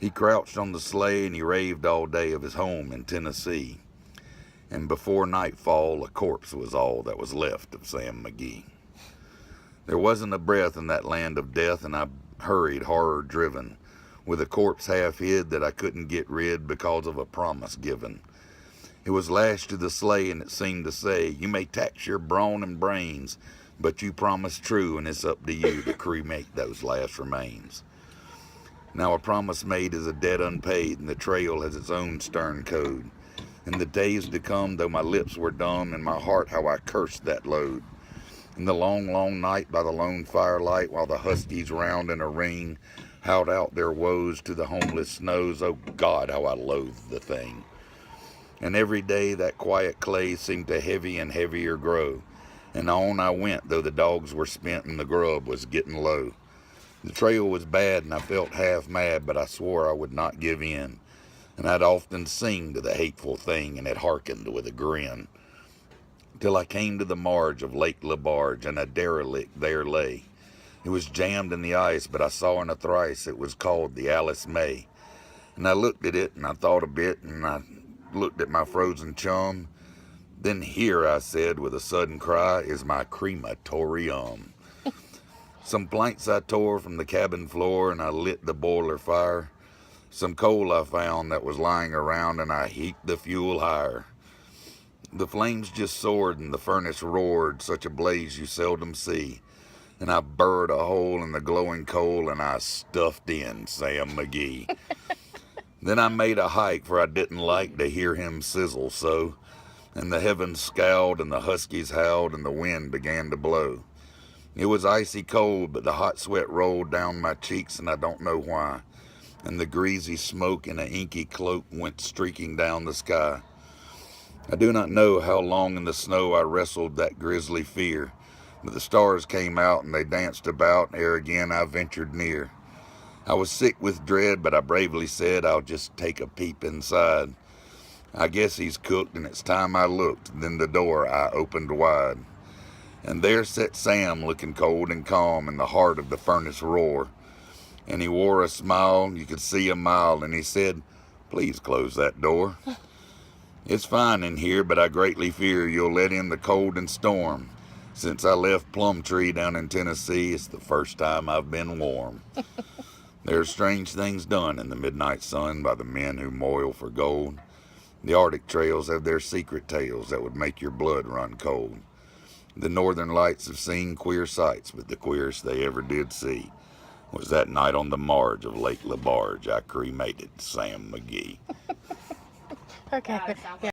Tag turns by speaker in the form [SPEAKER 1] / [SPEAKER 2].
[SPEAKER 1] He crouched on the sleigh and he raved all day of his home in Tennessee. And before nightfall, a corpse was all that was left of Sam Mcgee. There wasn't a breath in that land of death, and I hurried horror-driven, with a corpse half hid that I couldn't get rid because of a promise given. It was lashed to the sleigh, and it seemed to say, "You may tax your brawn and brains, but you promised true, and it's up to you to cremate those last remains." Now a promise made is a debt unpaid, and the trail has its own stern code. In the days to come, though my lips were dumb, in my heart how I cursed that load. In the long, long night by the lone firelight, while the huskies round in a ring howled out their woes to the homeless snows, oh God, how I loathed the thing. And every day that quiet clay seemed to heavy and heavier grow, and on I went, though the dogs were spent and the grub was getting low. The trail was bad and I felt half mad, but I swore I would not give in. And I'd often sing to the hateful thing, and it hearkened with a grin. Till I came to the marge of Lake LaBarge, and a derelict there lay. It was jammed in the ice, but I saw in a thrice it was called the Alice May. And I looked at it, and I thought a bit, and I looked at my frozen chum. "Then here," I said with a sudden cry, "is my crematorium." Some planks I tore from the cabin floor, and I lit the boiler fire. Some coal I found that was lying around, and I heaped the fuel higher. The flames just soared and the furnace roared, such a blaze you seldom see. And I burrowed a hole in the glowing coal, and I stuffed in Sam Mcgee. Then I made a hike, for I didn't like to hear him sizzle so. And the heavens scowled, and the huskies howled, and the wind began to blow. It was icy cold, but the hot sweat rolled down my cheeks, and I don't know why. And the greasy smoke in an inky cloak went streaking down the sky. I do not know how long in the snow I wrestled that grisly fear, but the stars came out and they danced about ere again I ventured near. I was sick with dread, but I bravely said, "I'll just take a peep inside. I guess he's cooked, and it's time I looked." Then the door I opened wide, and there sat Sam, looking cold and calm in the heart of the furnace roar. And he wore a smile, you could see a mile, and he said, "Please close that door. It's fine in here, but I greatly fear you'll let in the cold and storm. Since I left Plumtree down in Tennessee, it's the first time I've been warm." There are strange things done in the midnight sun by the men who moil for gold. The Arctic trails have their secret tales that would make your blood run cold. The northern lights have seen queer sights, but the queerest they ever did see was that night on the marge of Lake LaBarge I cremated Sam Mcgee.
[SPEAKER 2] Okay. Yeah.